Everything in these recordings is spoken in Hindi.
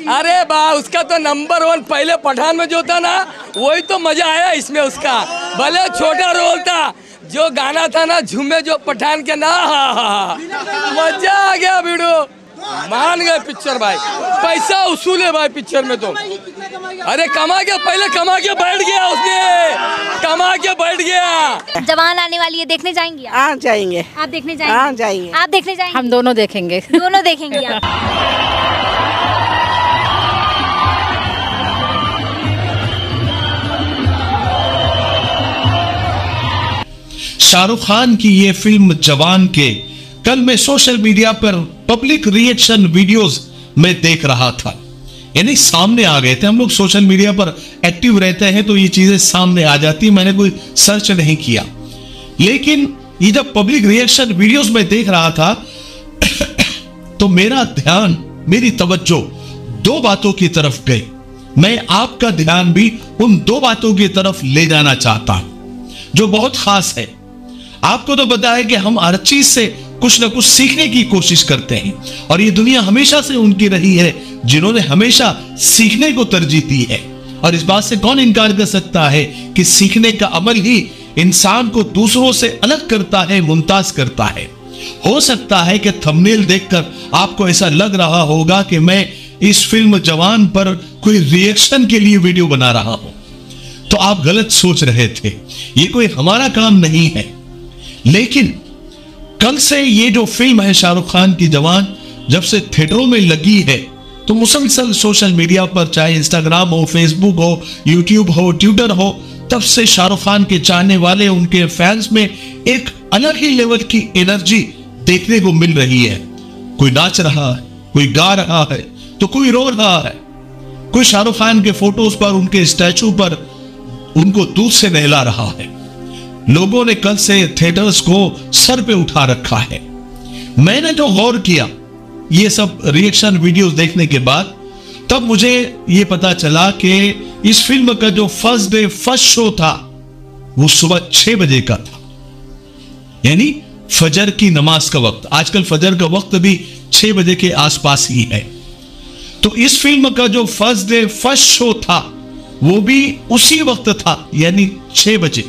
अरे बा उसका तो नंबर 1 पहले पठान में जो था ना वही तो मजा आया इसमें उसका। भले छोटा रोल था, जो गाना था ना झूमे जो पठान के ना, मजा आ गया वीडियो। मान गए पिक्चर भाई, पैसा उसूल है भाई पिक्चर में तो। अरे कमा के पहले कमा के बैठ गया उसने, कमा के बैठ गया। जवान आने वाली है, देखने जाएंगी आप? हाँ जाएंगे। आप देखने जाएंगे? हाँ जाएंगे। आप देखने जाएंगे? हम दोनों देखेंगे। दोनों देखेंगे आप? शाहरुख खान की ये फिल्म जवान के कल मैं सोशल मीडिया पर पब्लिक रिएक्शन वीडियोस में देख रहा था, यानी सामने आ गए थे। हम लोग सोशल मीडिया पर एक्टिव रहते हैं तो ये चीजें सामने आ जाती, मैंने कोई सर्च नहीं किया। लेकिन ये जब पब्लिक रिएक्शन वीडियोस में देख रहा था तो मेरा ध्यान, मेरी तवज्जो 2 बातों की तरफ गई। मैं आपका ध्यान भी उन 2 बातों की तरफ ले जाना चाहता हूं जो बहुत खास है। आपको तो पता है कि हम हर चीज से कुछ ना कुछ सीखने की कोशिश करते हैं और ये दुनिया हमेशा से उनकी रही है जिन्होंने हमेशा सीखने को तरजीह दी है। और इस बात से कौन इनकार कर सकता है कि सीखने का अमल ही इंसान को दूसरों से अलग करता है, मुमताज करता है। हो सकता है कि थंबनेल देखकर आपको ऐसा लग रहा होगा कि मैं इस फिल्म जवान पर कोई रिएक्शन के लिए वीडियो बना रहा हूं, तो आप गलत सोच रहे थे। ये कोई हमारा काम नहीं है। लेकिन कल से ये जो फिल्म है शाहरुख खान की जवान, जब से थिएटरों में लगी है तो मुसलसल सोशल मीडिया पर, चाहे इंस्टाग्राम हो, फेसबुक हो, यूट्यूब हो, ट्विटर हो, तब से शाहरुख खान के चाहने वाले, उनके फैंस में एक अलग ही लेवल की एनर्जी देखने को मिल रही है। कोई नाच रहा है, कोई गा रहा है, तो कोई रो रहा है, कोई शाहरुख खान के फोटोज पर, उनके स्टैचू पर उनको दूध से नहला रहा है। लोगों ने कल से थिएटर्स को सर पे उठा रखा है। मैंने जो गौर किया ये सब रिएक्शन वीडियोस देखने के बाद, तब मुझे ये पता चला कि इस फिल्म का जो फर्स्ट डे फर्स्ट शो था वो सुबह 6 बजे का था, यानी फजर की नमाज का वक्त। आजकल फजर का वक्त भी 6 बजे के आसपास ही है। तो इस फिल्म का जो फर्स्ट डे फर्स्ट शो था वो भी उसी वक्त था, यानी 6 बजे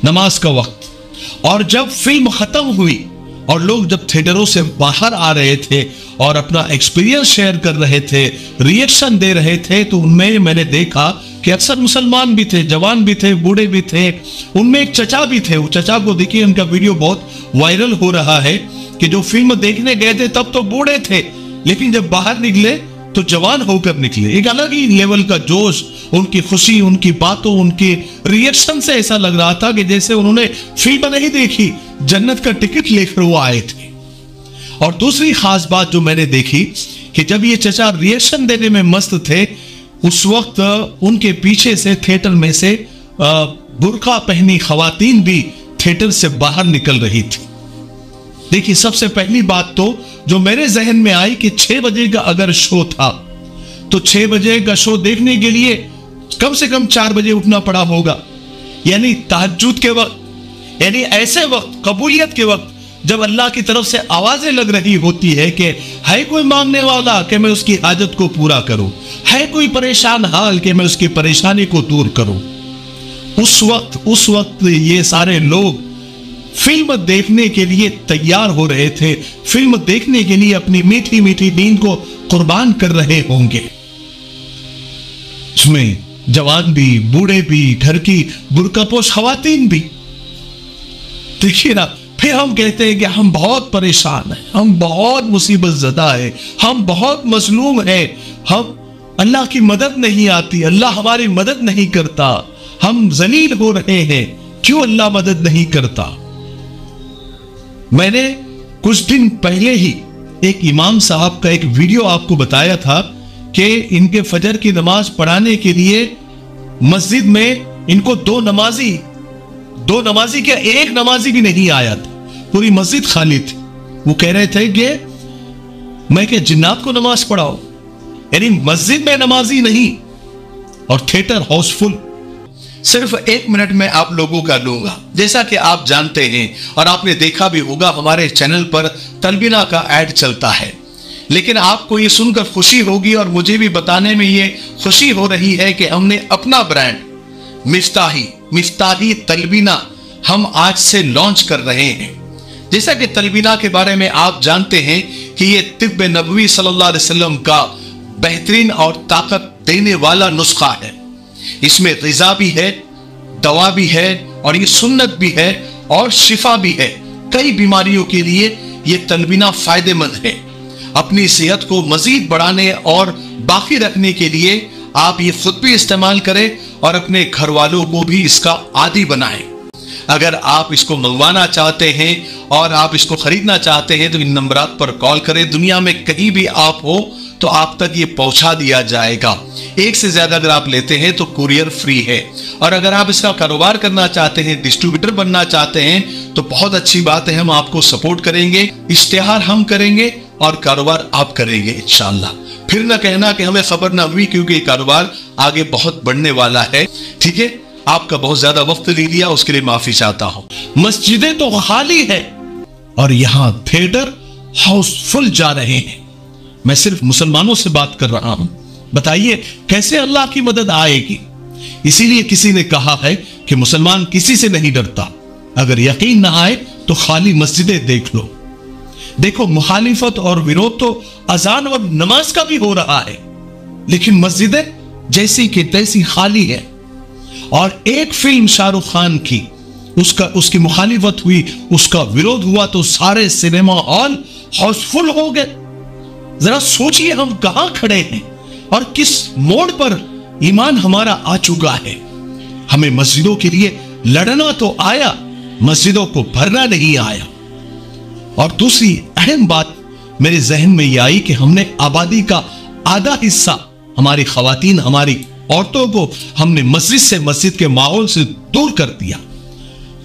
नमाज का वक्त। और जब फिल्म खत्म हुई और लोग जब थिएटरों से बाहर आ रहे थे और अपना एक्सपीरियंस शेयर कर रहे थे, रिएक्शन दे रहे थे, तो उनमें मैंने देखा कि अक्सर मुसलमान भी थे, जवान भी थे, बूढ़े भी थे। उनमें एक चचा भी थे। वो चचा को देखिए, उनका वीडियो बहुत वायरल हो रहा है कि जो फिल्म देखने गए थे तब तो बूढ़े थे, लेकिन जब बाहर निकले तो जवान होकर निकले। एक अलग ही लेवल का जोश, उनकी खुशी, उनकी बातों, उनके रिएक्शन से ऐसा लग रहा था कि जैसे उन्होंने फिल्म नहीं देखी, जन्नत का टिकट लेकर वो आए थे। और दूसरी खास बात जो मैंने देखी कि जब ये चचा रिएक्शन देने में मस्त थे, उस वक्त उनके पीछे से थिएटर में से बुर्का पहनी खवातीन भी थिएटर से बाहर निकल रही थी। देखिए, सबसे पहली बात तो जो मेरे जहन में आई कि 6 बजे का अगर शो था तो 6 बजे का शो देखने के लिए कम से कम 4 बजे उठना पड़ा होगा, यानी तहज्जुद के वक्त, यानी ऐसे वक्त, कबूलियत के वक्त, जब अल्लाह की तरफ से आवाजें लग रही होती है कि है कोई मांगने वाला कि मैं उसकी हाजत को पूरा करूं, है कोई परेशान हाल कि मैं उसकी परेशानी को दूर करूं। उस वक्त ये सारे लोग फिल्म देखने के लिए तैयार हो रहे थे, फिल्म देखने के लिए अपनी मीठी मीठी नींद को कुर्बान कर रहे होंगे। इसमें जवान भी, बूढ़े भी, घर की बुर्कापोश खवातीन भी। देखिए ना, फिर हम कहते हैं कि हम बहुत परेशान हैं, हम बहुत मुसीबत ज़दा है, हम बहुत मजलूम है, हम अल्लाह की मदद नहीं आती, अल्लाह हमारी मदद नहीं करता, हम जलील हो रहे हैं, क्यों अल्लाह मदद नहीं करता। मैंने कुछ दिन पहले ही एक इमाम साहब का एक वीडियो आपको बताया था कि इनके फजर की नमाज पढ़ाने के लिए मस्जिद में इनको दो नमाजी क्या, एक नमाजी भी नहीं आया था, पूरी मस्जिद खाली थी। वो कह रहे थे कि मैं क्या जिन्नात को नमाज पढ़ाओ, यानी मस्जिद में नमाजी नहीं और थिएटर हाउसफुल। सिर्फ 1 मिनट में आप लोगों का लूंगा। जैसा कि आप जानते हैं और आपने देखा भी होगा, हमारे चैनल पर तलबीना का ऐड चलता है। लेकिन आपको ये सुनकर खुशी होगी और मुझे भी बताने में ये खुशी हो रही है कि हमने अपना ब्रांड मिफ्ताही तलबीना हम आज से लॉन्च कर रहे हैं। जैसा कि तलबीना के बारे में आप जानते हैं कि ये तिब्ब नबवी सल्लल्लाहु अलैहि वसल्लम का बेहतरीन और ताकत देने वाला नुस्खा है। इसमें ग़िज़ा भी है, दवा भी है और ये सुन्नत भी है और शिफा भी है। कई बीमारियों के लिए ये तलबीना फायदेमंद है। अपनी सेहत को मजीद बढ़ाने और बाकी रखने के लिए आप ये खुद भी इस्तेमाल करें और अपने घर वालों को भी इसका आदी बनाएं। अगर आप इसको मंगवाना चाहते हैं और आप इसको खरीदना चाहते हैं तो इन नंबरात पर कॉल करें। दुनिया में कहीं भी आप हो तो आप तक ये पहुंचा दिया जाएगा। एक से ज्यादा अगर आप लेते हैं तो कुरियर फ्री है। और अगर आप इसका कारोबार करना चाहते हैं, डिस्ट्रीब्यूटर बनना चाहते हैं तो बहुत अच्छी बात है, हम आपको सपोर्ट करेंगे। इश्तिहार हम करेंगे और कारोबार आप करेंगे इंशाअल्लाह। फिर ना कहना कि हमें खबर ना हुई, क्योंकि ये कारोबार आगे बहुत बढ़ने वाला है। ठीक है, आपका बहुत ज्यादा वक्त ले लिया, उसके लिए माफी चाहता हूं। मस्जिदें तो खाली है और यहां थिएटर हाउसफुल जा रहे हैं। मैं सिर्फ मुसलमानों से बात कर रहा हूं। बताइए कैसे अल्लाह की मदद आएगी? इसीलिए किसी ने कहा है कि मुसलमान किसी से नहीं डरता। अगर यकीन ना आए तो खाली मस्जिदें देख लो। देखो, मुखालिफत और विरोध तो अजान और नमाज का भी हो रहा है, लेकिन मस्जिदें जैसी की तैसी खाली है। और एक फिल्म शाहरुख खान की, उसकी मुखालिफत हुई, उसका विरोध हुआ तो सारे सिनेमा हॉल हाउसफुल हो गए। जरा सोचिए हम कहां खड़े हैं और किस मोड़ पर ईमान हमारा आ चुका है। हमें मस्जिदों के लिए लड़ना तो आया, मस्जिदों को भरना नहीं आया। और दूसरी अहम बात मेरे जहन में यह आई कि हमने आबादी का आधा हिस्सा, हमारी खवातीन, हमारी औरतों को हमने मस्जिद से, मस्जिद के माहौल से दूर कर दिया।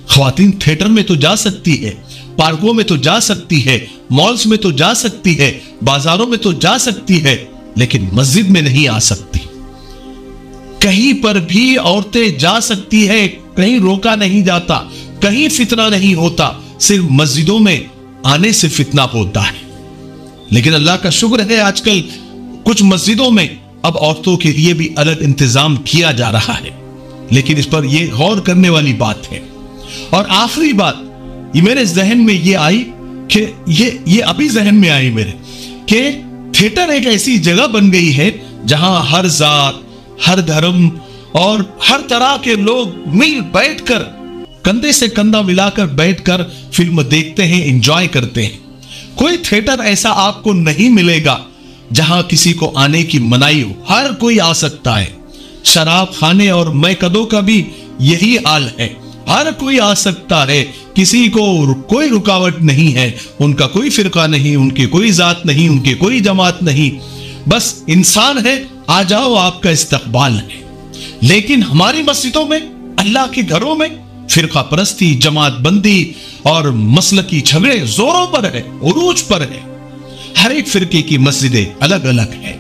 खवातीन थिएटर में तो जा सकती है, पार्कों में तो जा सकती है, मॉल्स में तो जा सकती है, बाजारों में तो जा सकती है, लेकिन मस्जिद में नहीं आ सकती। कहीं पर भी औरतें जा सकती है, कहीं रोका नहीं जाता, कहीं फितना नहीं होता, सिर्फ मस्जिदों में आने से फितना होता है। लेकिन अल्लाह का शुक्र है आजकल कुछ मस्जिदों में अब औरतों के लिए भी अलग इंतजाम किया जा रहा है, लेकिन इस पर यह गौर करने वाली बात है। और आखिरी बात ये मेरे जहन में ये आई कि ये अभी जहन में आई मेरे कि थिएटर एक ऐसी जगह बन गई है जहां हर जात, हर धर्म और हर तरह के लोग मिल बैठकर, कंधे से कंधा मिलाकर बैठकर फिल्म देखते हैं, एंजॉय करते हैं। कोई थिएटर ऐसा आपको नहीं मिलेगा जहां किसी को आने की मनाही हो। हर कोई आ सकता है। शराब खाने और मैकदों का भी यही हाल है, हर कोई आ सकता है, किसी को कोई रुकावट नहीं है। उनका कोई फिरका नहीं, उनकी कोई जात नहीं, उनकी कोई जमात नहीं, बस इंसान है, आ जाओ, आपका इस्तकबाल है। लेकिन हमारी मस्जिदों में, अल्लाह के घरों में फिरका परस्ती, जमात बंदी और मसलकी झगड़े जोरों पर है, उरूज पर है। हर एक फिरके की मस्जिदें अलग अलग है,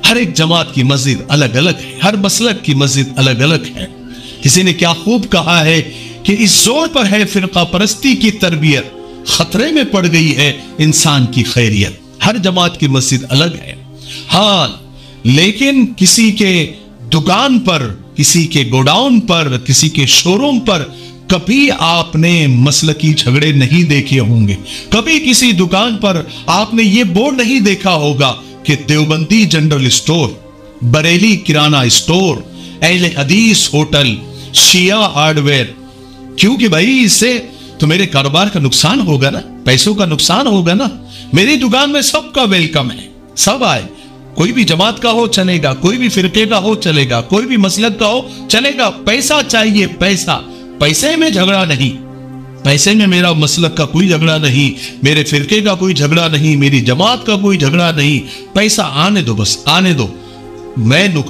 हर एक जमात की मस्जिद अलग अलग है, हर मसलक की मस्जिद अलग अलग है। किसी ने क्या खूब कहा है कि इस जोर पर है फिरका परस्ती की तरबियत, खतरे में पड़ गई है इंसान की खैरियत। हर जमात की मस्जिद अलग है। हाँ, लेकिन किसी के दुकान पर, किसी के गोडाउन पर, किसी के शोरूम पर कभी आपने मसलकी झगड़े नहीं देखे होंगे। कभी किसी दुकान पर आपने ये बोर्ड नहीं देखा होगा कि देवबंदी जनरल स्टोर, बरेली किराना स्टोर, अहले हदीस होटल, शिया हार्डवेयर। क्योंकि भाई इससे तो मेरे कारोबार का नुकसान होगा ना, पैसों का नुकसान होगा ना। मेरी दुकान में सबका वेलकम है, सब आए। कोई भी जमात का हो चलेगा, कोई भी फिरके का हो चलेगा, कोई भी मसलक का हो चलेगा। पैसा चाहिए, पैसा, पैसे में झगड़ा नहीं, पैसे में मेरा मसलक का कोई झगड़ा नहीं, मेरे फिरके का कोई झगड़ा नहीं, मेरी जमात का कोई झगड़ा नहीं। पैसा आने दो, बस आने दो।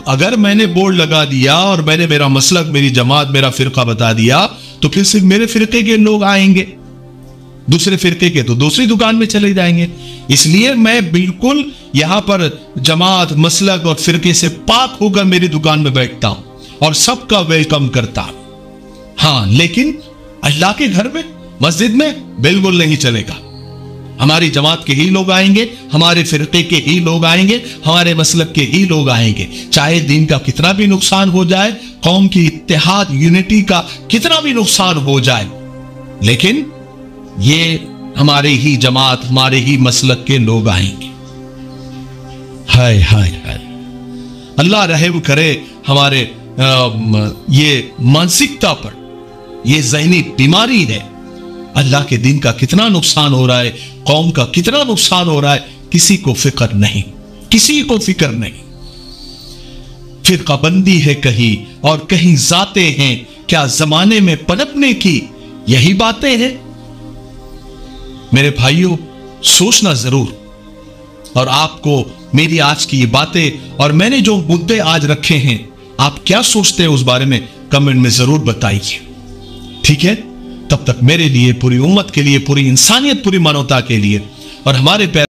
अगर मैंने बोर्ड लगा दिया और मैंने मेरा मसलक, मेरी जमात, मेरा फिरका बता दिया तो फिर सिर्फ मेरे फिरके के लोग आएंगे, दूसरे फिरके के तो दूसरी दुकान में चले जाएंगे। इसलिए मैं बिल्कुल यहां पर जमात, मसलक और फिरके से पाक होकर मेरी दुकान में बैठता हूं और सबका वेलकम करता हूं। हाँ, लेकिन अल्लाह के घर में, मस्जिद में बिल्कुल नहीं चलेगा। हमारी जमात के ही लोग आएंगे, हमारे फिरके के ही लोग आएंगे, हमारे मसलक के ही लोग आएंगे। चाहे दीन का कितना भी नुकसान हो जाए, कौम की इत्तेहाद यूनिटी का कितना भी नुकसान हो जाए, लेकिन ये हमारे ही जमात, हमारे ही मसलक के लोग आएंगे। हाय हाय हाय, अल्लाह रहम करे हमारे ये मानसिकता पर। ये ज़हनी बीमारी है। अल्लाह के दिन का कितना नुकसान हो रहा है, कौम का कितना नुकसान हो रहा है, किसी को फिक्र नहीं, किसी को फिक्र नहीं। फिरकाबंदी है कहीं और कहीं जाते हैं, क्या जमाने में पनपने की यही बातें हैं? मेरे भाइयों, सोचना जरूर। और आपको मेरी आज की ये बातें और मैंने जो मुद्दे आज रखे हैं, आप क्या सोचते हैं उस बारे में कमेंट में जरूर बताइए, ठीक है? तब तक मेरे लिए, पूरी उम्मत के लिए, पूरी इंसानियत, पूरी मानवता के लिए और हमारे